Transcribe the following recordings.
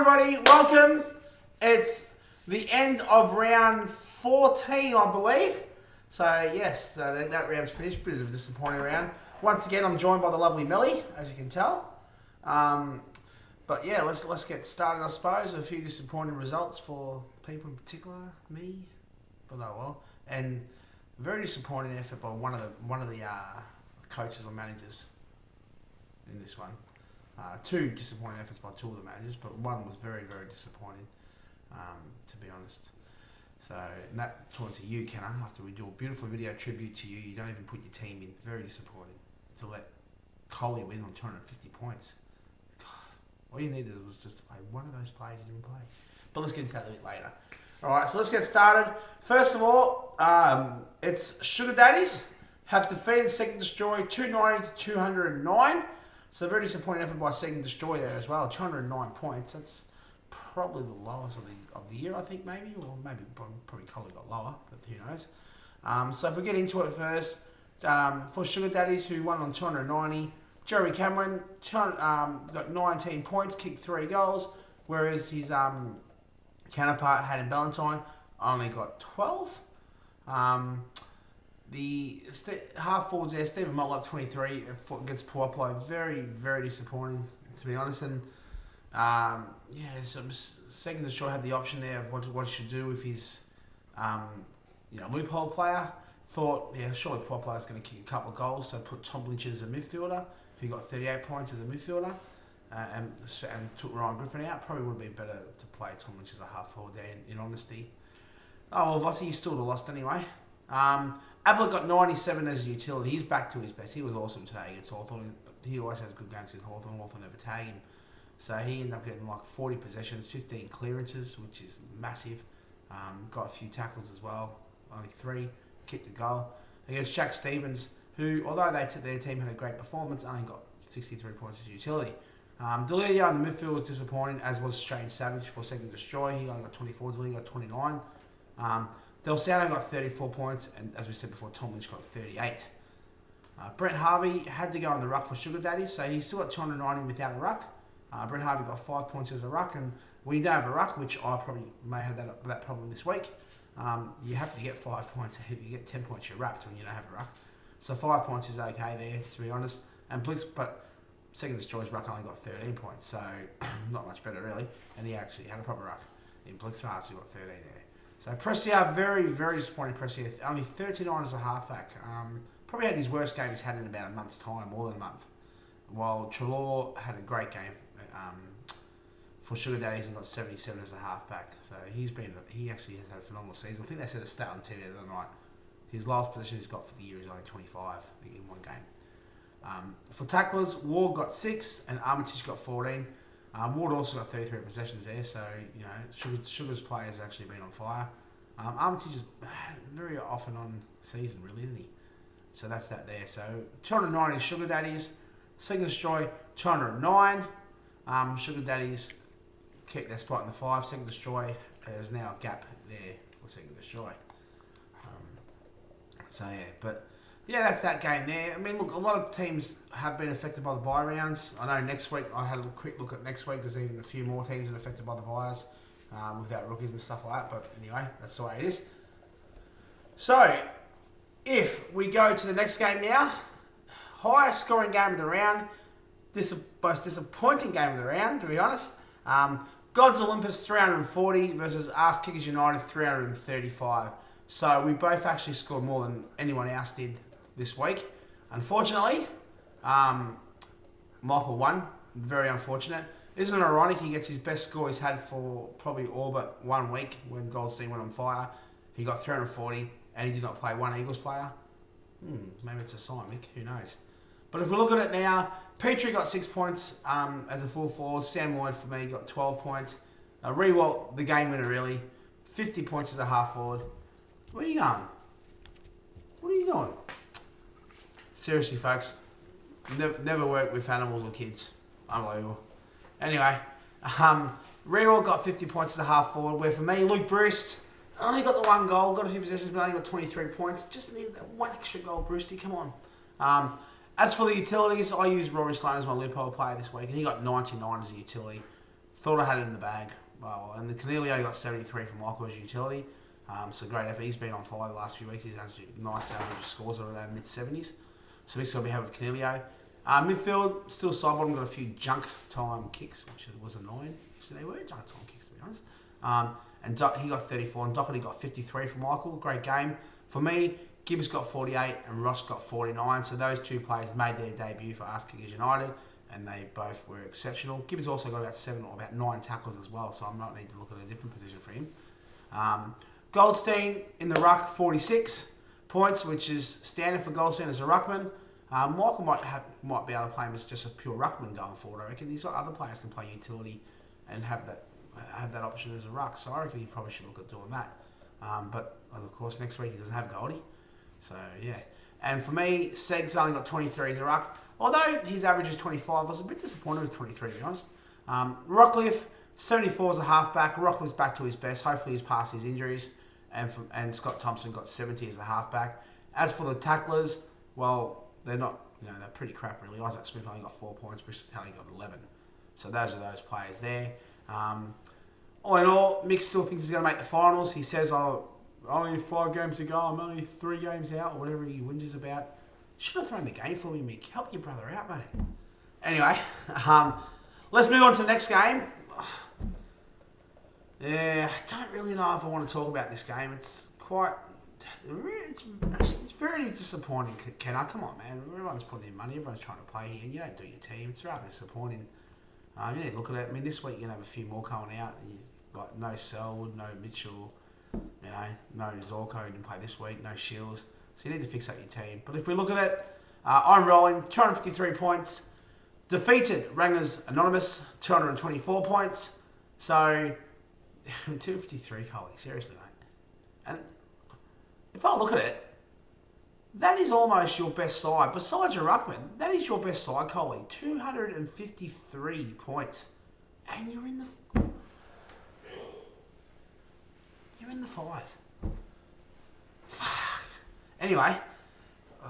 everybody, welcome. It's the end of round 14, I believe. So yes, that round's finished. Bit of a disappointing round. Once again, I'm joined by the lovely Melly, as you can tell. But yeah, let's get started. I suppose a few disappointing results for people in particular, me, but oh well. And a very disappointing effort by one of the coaches or managers in this one. Two disappointing efforts by two of the managers, but one was very, very disappointing, to be honest. So, and that talking to you, Kenna, after we do a beautiful video tribute to you, you don't even put your team in. Very disappointing to let Coley win on 250 points. God, all you needed was just to play one of those players you didn't play. But let's get into that a bit later. All right, so let's get started. First of all, it's Sugar Daddies have defeated Second Destroy 290 to 209. So a very disappointing effort by Second Destroy there as well. 209 points. That's probably the lowest of the year, I think, maybe. Or maybe probably Coley got lower, but who knows. So if we get into it first, for Sugar Daddies, who won on 290, Jerry Cameron got 19 points, kicked 3 goals, whereas his counterpart, Hayden Ballantyne, only got 12. The half forwards there, Stephen Motlop 23 against Puopolo, very, very disappointing, to be honest. And Second Destroy had the option there of what he should do with his loophole player. Thought, surely Puopolo's going to kick a couple of goals, so put Tom Lynch as a midfielder, who got 38 points as a midfielder, and took Ryan Griffin out. Probably would have been better to play Tom Lynch as a half forward there, in honesty. Oh, well, Vossi still would have lost anyway. Ablett got 97 as a utility. He's back to his best. He was awesome today against Hawthorn. He always has good games against Hawthorn. Hawthorn never tag him. So he ended up getting like 40 possessions, 15 clearances, which is massive. Got a few tackles as well. Only 3. Kicked a goal. Against Jack Stevens, who, although their team had a great performance, only got 63 points as utility. Delio in the midfield was disappointing, as was Strange Savage for Second Destroy. He only got 24. Delio got 29. Del Sano got 34 points, and as we said before, Tom Lynch got 38. Brent Harvey had to go on the ruck for Sugar Daddies, so he's still got 290 without a ruck. Brent Harvey got 5 points as a ruck, and when you don't have a ruck, which I probably may have that problem this week, you have to get 5 points. You get 10 points, you're wrapped when you don't have a ruck. So 5 points is okay there, to be honest. But Second Destroy's ruck only got 13 points, so not much better really. And he actually had a proper ruck in Blix Fast, he got 13 there. So Prestia, very, very disappointing Prestia. Only 39 as a halfback. Probably had his worst game he's had in about a month's time, more than a month. While Trelaw had a great game for Sugar Daddies and got 77 as a halfback. So he actually has had a phenomenal season. I think they said a stat on TV the other night. His last position he's got for the year is only 25 in one game. For tacklers, Ward got 6 and Armitage got 14. Ward also got 33 possessions there, so Sugar's players have actually been on fire. Armitage is very off and on season, really, isn't he? So that's that there. So 290 Sugar Daddies, Second Destroy 209. Sugar Daddies kept their spot in the 5. Second Destroy, there's now a gap there for Second Destroy. That's that game there. I mean, look, a lot of teams have been affected by the bye rounds. I know next week, I had a quick look at next week. There's even a few more teams that are affected by the byes without rookies and stuff like that. But anyway, that's the way it is. So, if we go to the next game now, highest scoring game of the round, most disappointing game of the round, to be honest. Gods Olympus 340 versus Arse Kickers United 335. So we both actually scored more than anyone else did this week. Unfortunately, Michael won. Very unfortunate. Isn't it ironic? He gets his best score he's had for probably all but 1 week when Goldstein went on fire. He got 340 and he did not play one Eagles player. Maybe it's a sign, Mick. Who knows? But if we look at it now, Petrie got 6 points as a full forward. Sam Lloyd, for me, got 12 points. Rewalt, the game winner, really. 50 points as a half forward. Where are you going? What are you doing? Seriously, folks, never work with animals or kids. Unbelievable. Anyway, Rewalt got 50 points as a half forward, where for me, Luke Bruce only got the 1 goal, got a few possessions, but only got 23 points. Just need that 1 extra goal, Brewsty, come on. As for the utilities, I used Rory Sloan as my loophole player this week, and he got 99 as a utility. Thought I had it in the bag. Well, and the Canelio got 73 from Michael as utility. So great effort. He's been on fire the last few weeks. He's actually nice average scores over there, mid-70s. So he's going to be having Canelio. Midfield, still side bottom, got a few junk time kicks, which was annoying. Actually, they were junk time kicks, to be honest. And he got 34, and Doherty got 53 from Michael. Great game. For me, Gibbs got 48, and Ross got 49. So those two players made their debut for Us Kickers United, and they both were exceptional. Gibbs also got about 7 or about 9 tackles as well, so I might need to look at a different position for him. Goldstein in the ruck, 46 points, which is standard for Goldstein as a ruckman. Michael might be able to play him as just a pure ruckman going forward. I reckon he's got other players can play utility and have that option as a ruck. So I reckon he probably should look at doing that. But of course next week he doesn't have Goldie. So yeah. And for me, Seg's only got 23 as a ruck. Although his average is 25, I was a bit disappointed with 23 to be honest. Rockcliffe, 74 as a halfback. Rockcliffe's back to his best. Hopefully he's past his injuries. And Scott Thompson got 70 as a halfback. As for the tacklers, well, they're not, they're pretty crap really. Isaac Smith only got 4 points, Bruce Talley got 11. So those are those players there. All in all, Mick still thinks he's going to make the finals. He says, only 5 games to go, I'm only 3 games out, or whatever he whinges about. Should have thrown the game for me, Mick. Help your brother out, mate. Anyway, let's move on to the next game. Yeah, I don't really know if I want to talk about this game. It's very disappointing, Kenna. Come on, man. Everyone's putting in money. Everyone's trying to play here, and you don't do your team. It's rather disappointing. You need to look at it. I mean, this week you're going to have a few more coming out. Like no Selwood, no Mitchell, no Zorko didn't play this week, no Shields. So you need to fix up your team. But if we look at it, I'm rolling 253 points. Defeated Rangers Anonymous, 224 points. So 253, Coley, seriously, mate. And if I look at it, that is almost your best side. Besides your ruckman, that is your best side, Coley. 253 points. And you're in the 5. Fuck. Anyway,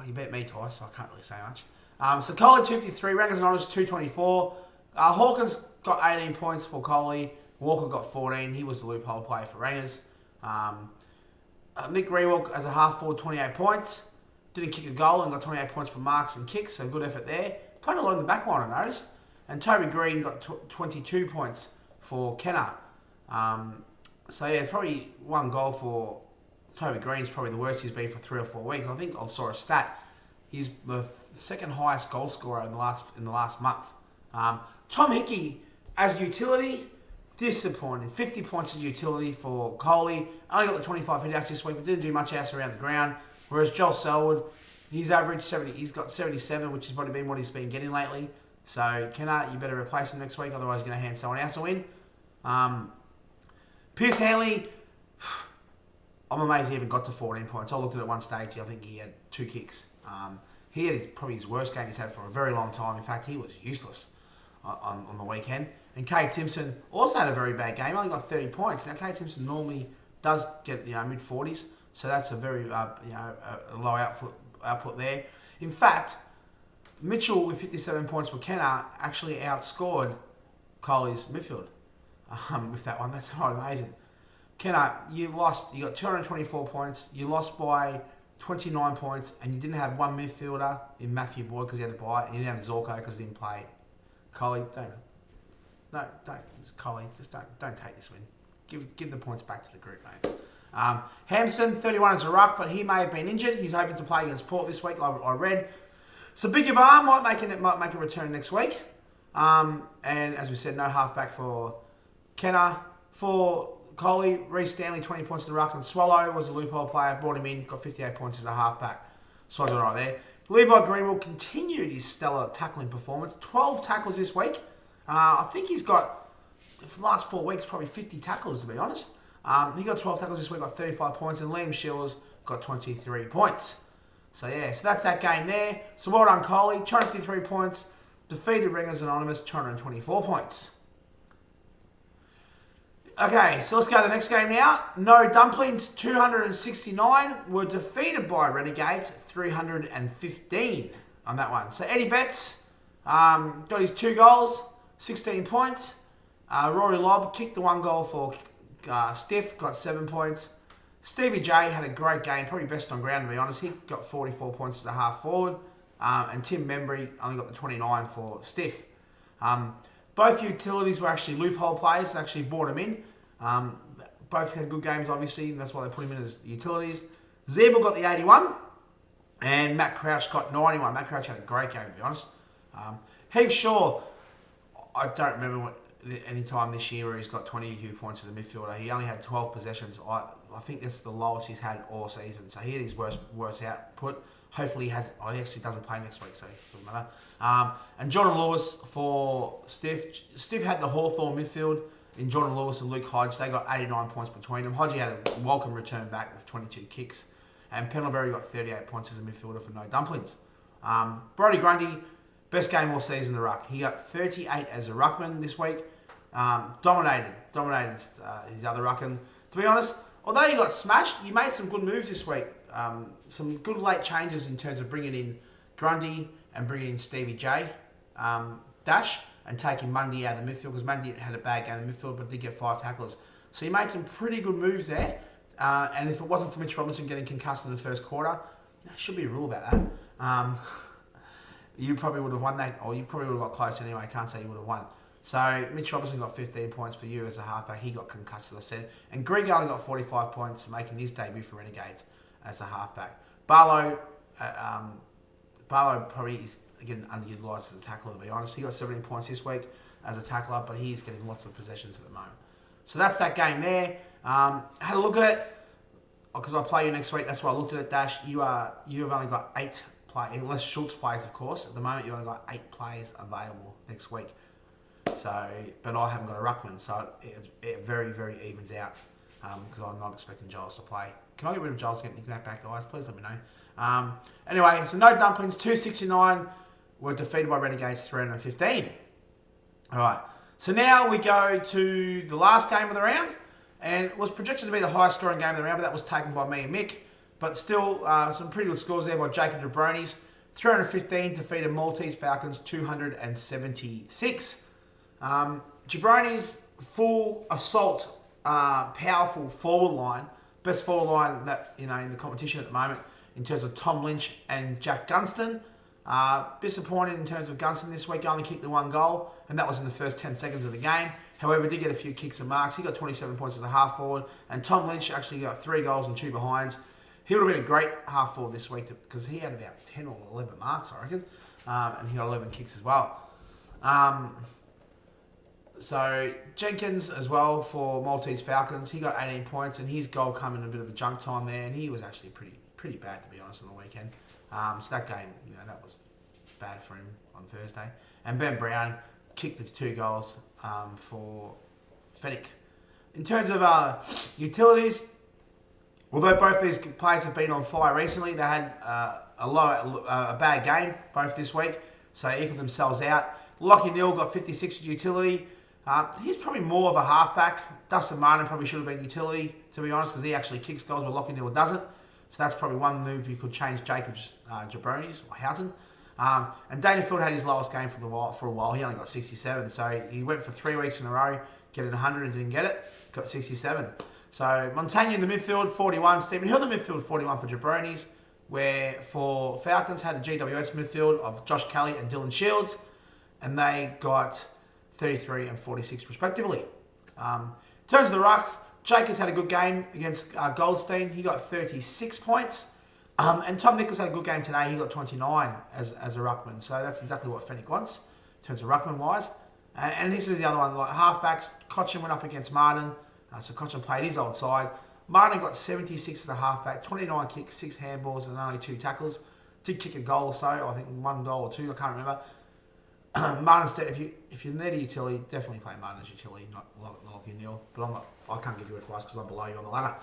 you beat me twice, so I can't really say much. So Coley 253, Rangers Anonymous 224. Hawkins got 18 points for Coley. Walker got 14. He was the loophole player for Rangers. Nick Rewalk as a half forward, 28 points. Didn't kick a goal and got 28 points for marks and kicks, so good effort there. Played a lot in the back line, I noticed. And Toby Green got 22 points for Kenner. So yeah, probably 1 goal for Toby Green's probably the worst he's been for 3 or 4 weeks. I think I saw a stat. He's the second highest goal scorer in the last month. Tom Hickey as utility, disappointing. 50 points as utility for Coley. Only got the 25 hit outs this week, but didn't do much else around the ground. Whereas Joel Selwood, he's averaged 70. He's got 77, which has probably been what he's been getting lately. So Kenner, you better replace him next week, otherwise you're going to hand someone else a win. Pierce Hanley, I'm amazed he even got to 14 points. I looked at it at one stage. I think he had 2 kicks. He had probably his worst game he's had for a very long time. In fact, he was useless on the weekend. And Kate Simpson also had a very bad game. Only got 30 points. Now Kate Simpson normally does get mid-40s, so that's a very a low output there. In fact, Mitchell with 57 points for Kenner actually outscored Coley's midfield with that one. That's quite amazing. Kenner, you lost. You got 224 points. You lost by 29 points, and you didn't have one midfielder in Matthew Boyd because he had to buy, and you didn't have Zorko because he didn't play. Coley, Coley, just don't take this win. Give the points back to the group, mate. Hampson, 31 as a ruck, but he may have been injured. He's hoping to play against Port this week. I read. So Big Yavar might make a return next week. And as we said, no halfback for Kenner. For Coley, Reece Stanley, 20 points to the ruck, and Swallow was a loophole player, brought him in, got 58 points as a halfback. Swallow right there. Levi Greenwell continued his stellar tackling performance. 12 tackles this week. I think he's got, for the last 4 weeks, probably 50 tackles, to be honest. He got 12 tackles this week, got 35 points, and Liam Shields got 23 points. So yeah, so that's that game there. So well done, Coley, 253 points. Defeated Rangers Anonymous, 224 points. Okay, so let's go to the next game now. No Dumplings, 269, were defeated by Renegades, 315 on that one. So Eddie Betts got his 2 goals, 16 points. Rory Lobb kicked the 1 goal for Stiff, got 7 points. Stevie J had a great game, probably best on ground to be honest. He got 44 points as a half forward. And Tim Membry only got the 29 for Stiff. Both utilities were actually loophole players, they actually brought them in. Both had good games, obviously, and that's why they put him in as utilities. Zeeble got the 81, and Matt Crouch got 91. Matt Crouch had a great game, to be honest. Heath Shaw, I don't remember any time this year where he's got 22 points as a midfielder. He only had 12 possessions. I think that's the lowest he's had all season. So he had his worst output. Hopefully he actually doesn't play next week, so it doesn't matter. And Jordan Lewis for Stiff. Stiff had the Hawthorn midfield in Jordan Lewis and Luke Hodge. They got 89 points between them. Hodge had a welcome return back with 22 kicks. And Pendlebury got 38 points as a midfielder for no dumplings. Brodie Grundy, best game all season in the ruck. He got 38 as a ruckman this week. Dominated his other rucking. To be honest, although you got smashed, you made some good moves this week. Some good late changes in terms of bringing in Grundy and bringing in Stevie J, Dash, and taking Mundy out of the midfield because Mundy had a bad game in the midfield but did get 5 tacklers. So you made some pretty good moves there. And if it wasn't for Mitch Robinson getting concussed in the first quarter, should be a rule about that. You probably would have won that, or you probably would have got close anyway. I can't say you would have won. So Mitch Robinson got 15 points for you as a halfback. He got concussed, as I said. And Greg only got 45 points, making his debut for Renegades as a halfback. Barlow probably is getting underutilised as a tackler, to be honest. He got 17 points this week as a tackler, but he's getting lots of possessions at the moment. So that's that game there. Had a look at it because I play you next week. That's why I looked at it. Dash, you have only got 8 players, unless Schultz plays, of course. At the moment, you've only got 8 players available next week. So, but I haven't got a ruckman, so it very, very evens out because I'm not expecting Giles to play. Can I get rid of Giles to get Nick back, guys? Please let me know. Anyway, so no dumplings. 269 were defeated by Renegades 315. All right. So now we go to the last game of the round. And it was projected to be the highest scoring game of the round, but that was taken by me and Mick. But still, some pretty good scores there by Jacob Jabroni's. 315 defeated Maltese Falcons 276. Jabroni's full assault, powerful forward line, best forward line that in the competition at the moment in terms of Tom Lynch and Jack Gunston. Disappointed in terms of Gunston this week, only kicked the 1 goal, and that was in the first 10 seconds of the game. However, did get a few kicks and marks. He got 27 points as a half forward, and Tom Lynch actually got 3 goals and 2 behinds. He would have been a great half forward this week because he had about 10 or 11 marks, I reckon, and he got 11 kicks as well. So Jenkins as well for Maltese Falcons, he got 18 points, and his goal came in a bit of a junk time there, and he was actually pretty bad, to be honest, on the weekend. So that game, that was bad for him on Thursday. And Ben Brown kicked the 2 goals for Fenwick. In terms of utilities, although both these players have been on fire recently, they had a bad game both this week, so they equalled themselves out. Lockie Neal got 56 utility. He's probably more of a halfback. Dustin Martin probably should have been utility, to be honest, because he actually kicks goals, but Lockie Neal doesn't. So that's probably one move you could change Jacob's Jabroni's or Houghton. And Dangerfield had his lowest game for a while. He only got 67. So he went for 3 weeks in a row, getting 100 and didn't get it. Got 67. So Montagna in the midfield, 41. Stephen Hill in the midfield, 41 for Jabroni's. Where for Falcons had a GWS midfield of Josh Kelly and Dylan Shields. And they got 33 and 46 respectively. In terms of the rucks, Jacobs had a good game against Goldstein. He got 36 points. And Tom Nichols had a good game today. He got 29 as a ruckman. So that's exactly what Fenwick wants in terms of ruckman-wise. And this is the other one, like halfbacks. Cochin went up against Martin. So Cochin played his old side. Martin got 76 as a halfback, 29 kicks, 6 handballs, and only 2 tackles. Did kick a goal or so, I think 1 goal or 2, I can't remember. Martin's, if you need a utility, definitely play Martin as utility, not Lockie Neal. But I can't give you advice because I'm below you on the ladder.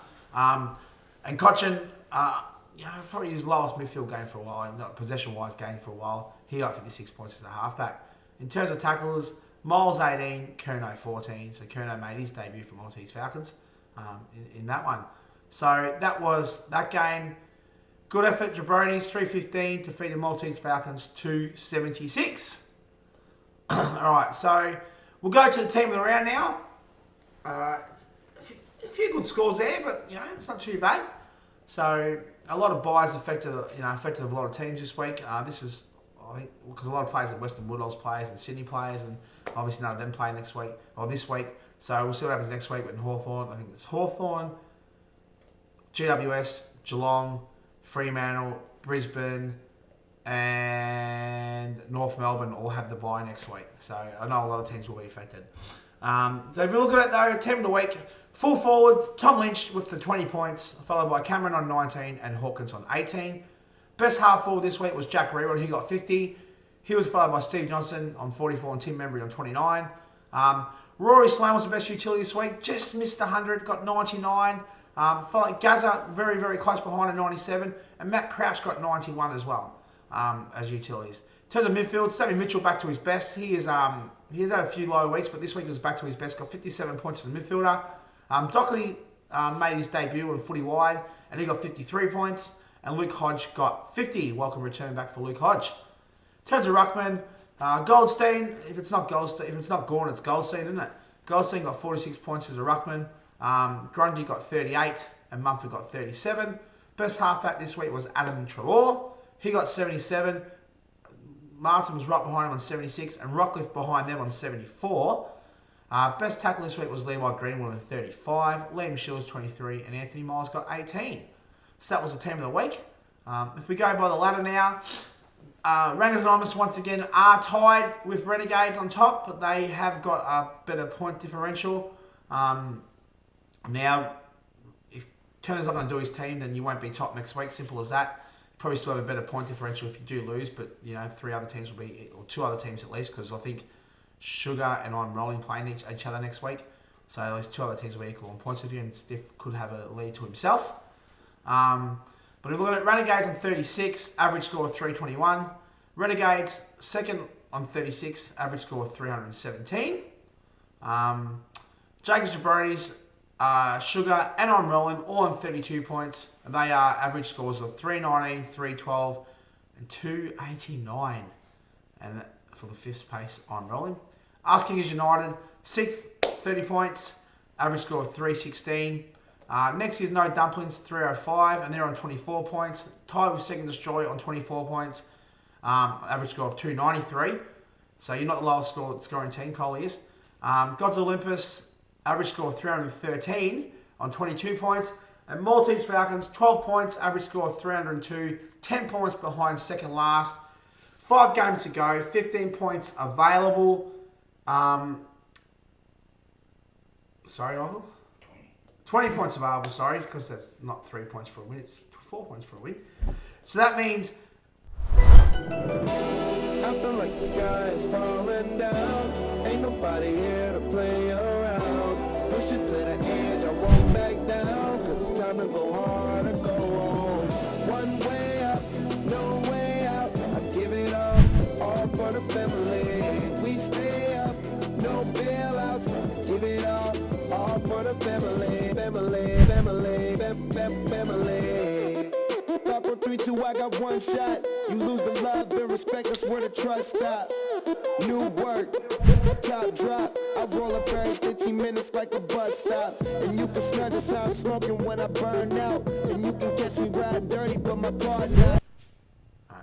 And Cochin, probably his lowest midfield game for a while, not possession-wise game for a while. He got 56 points as a halfback. In terms of tackles, Miles 18, Curnow 14. So Curnow made his debut for Maltese Falcons in that one. So that was that game. Good effort, Jabroni's 315 defeated Maltese Falcons 276. All right, so We'll go to the team of the round now. A few good scores there, but it's not too bad. So a lot of buys affected a lot of teams this week. This is, I think, because a lot of players at Western Bulldogs players and Sydney players, and obviously none of them play next week or this week. So we'll see what happens next week with Hawthorn. I think it's Hawthorn, GWS, Geelong, Fremantle, Brisbane, and North Melbourne all have the bye next week. So I know a lot of teams will be affected. So if you look at it though, team of the week, full forward, Tom Lynch with the 20 points, followed by Cameron on 19 and Hawkins on 18. Best half forward this week was Jack Rewald, he got 50. He was followed by Steve Johnson on 44 and Tim Membry on 29. Rory Sloan was the best utility this week, just missed 100, got 99. Followed Gazza, very, very close behind at 97. And Matt Crouch got 91 as well as utilities. In terms of midfield, Sammy Mitchell back to his best. He has had a few low weeks, but this week he was back to his best. Got 57 points as a midfielder. Doherty made his debut on footy wide, and he got 53 points. And Luke Hodge got 50. Welcome return back for Luke Hodge. In terms of ruckman, Goldstein. If it's not Gawn, it's Goldstein, isn't it? Goldstein got 46 points as a ruckman. Grundy got 38, and Mumford got 37. Best halfback this week was Adam Traore. He got 77. Martin was right behind him on 76, and Rockcliffe behind them on 74. Best tackle this week was Levi Greenwood on 35, Liam Shields 23, and Anthony Miles got 18. So that was the team of the week. If we go by the ladder now, Rangers Anonymous once again are tied with Renegades on top, but they have got a better point differential. Now, if Turner's not going to do his team, then you won't be top next week. Simple as that. Probably still have a better point differential if you do lose, but 3 other teams will be, or 2 other teams at least, because I think Sugar and I'm Rolling playing each other next week. So at least 2 other teams will be equal on points with you, and Stiff could have a lead to himself. But if you look at it, Renegades on 36, average score of 321. Renegades second on 36, average score of 317. Jacobs Jabronis, Sugar and I'm Rolling all on 32 points, and they are average scores of 319, 312 and 289, and for the 5th place I'm Rolling. Asking is United 6th, 30 points, average score of 316. Next is No Dumplings 305, and they're on 24 points. Tied with Second Destroy on 24 points, average score of 293. So you're not the lowest scoring team, Cole is. Gods of Olympus, average score of 313 on 22 points. And Maltese Falcons, 12 points, average score of 302, 10 points behind second last. 5 games to go, 15 points available. Sorry, Michael? 20 points available, sorry, because that's not 3 points for a win, it's 4 points for a win. So that means... I feel like the sky is falling down. Ain't nobody here to play around. Push it to the edge, I won't back down. Cause it's time to go hard and go on. One way up, no way out. I give it all for the family. We stay up, no bailouts. Give it all for the family. Family. 5, 4, 3, 2, I got one shot. You lose the love and respect, that's where the trust stop. New work, top drop. I roll up every 15 minutes like a bus stop. And you can smell the sound smoking when I burn out. And you can catch me riding dirty, but my car not.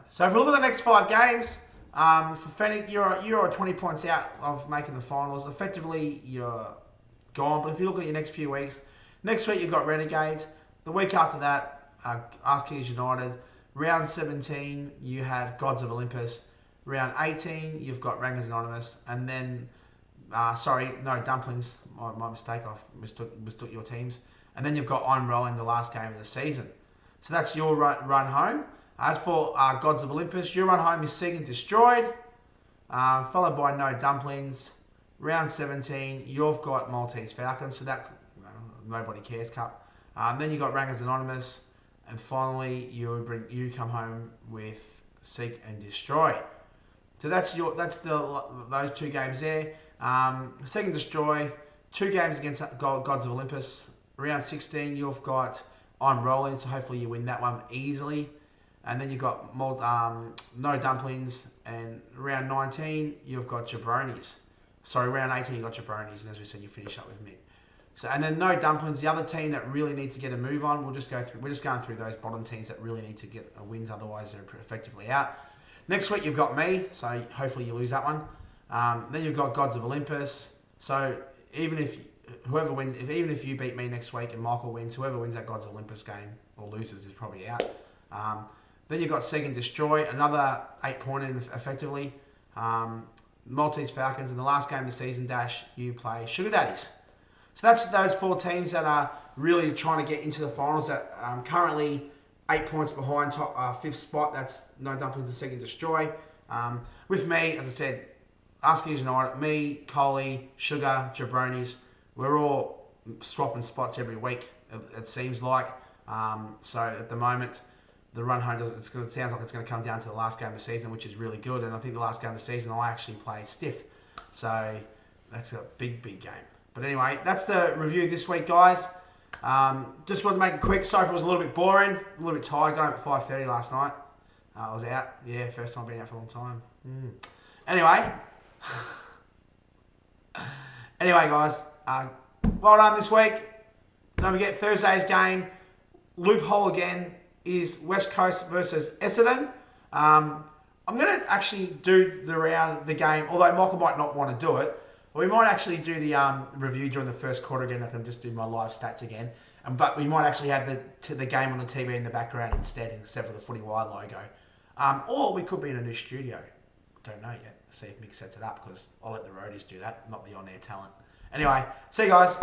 So if we look at the next 5 games, for Fennec, you're 20 points out of making the finals. Effectively, you're gone. But if you look at your next few weeks, next week you've got Renegades. The week after that, Ask Kings United. Round 17, you have Gods of Olympus. Round 18, you've got Rangers Anonymous. And then, no, Dumplings. My mistake, I mistook your teams. And then you've got I'm Rolling, the last game of the season. So that's your run home. As for Gods of Olympus, your run home is Seek and Destroyed, followed by No Dumplings. Round 17, you've got Maltese Falcons, so that nobody cares cup. Then you've got Rangers Anonymous. And finally, you come home with Seek and Destroy. So that's those 2 games there. Seek and Destroy, 2 games against Gods of Olympus. Round 16, you've got I'm Rolling, so hopefully you win that one easily. And then you've got No Dumplings. And round 19, you've got Jabronis. Sorry, round 18 you got Jabronis, and as we said, you finish up with Mick. So, and then no dumplings. The other team that really needs to get a move on, we're just going through those bottom teams that really need to get a wins, otherwise they're effectively out. Next week you've got me, so hopefully you lose that one. Then you've got Gods of Olympus. So even if whoever wins, even if you beat me next week and Michael wins, whoever wins that Gods of Olympus game or loses is probably out. Then you've got Seek and Destroy, another 8-pointer effectively. Maltese Falcons, in the last game of the season, Dash, you play Sugar Daddies. So that's those 4 teams that are really trying to get into the finals. That currently 8 points behind top 5th spot. That's No Dumplings and Seek and Destroy. With me, as I said, Asking United, me, Coley, Sugar, Jabronis, we're all swapping spots every week, it seems like. So at the moment, the run home, it sounds like it's going to come down to the last game of the season, which is really good. And I think the last game of the season, I actually play Stiff. So that's a big, big game. But anyway, that's the review this week, guys. Just wanted to make it quick. Sorry if it was a little bit boring, a little bit tired. Got home at 5:30 last night. I was out. Yeah, first time being out for a long time. Anyway. Anyway, guys. Well done this week. Don't forget Thursday's game. Loophole again is West Coast versus Essendon. I'm going to actually do the game, although Michael might not want to do it. We might actually do the review during the first quarter again. I can just do my live stats again. But we might actually have the game on the TV in the background instead for the footywired logo. Or we could be in a new studio. Don't know yet. See if Mick sets it up, because I'll let the roadies do that, not the on-air talent. Anyway, see you guys.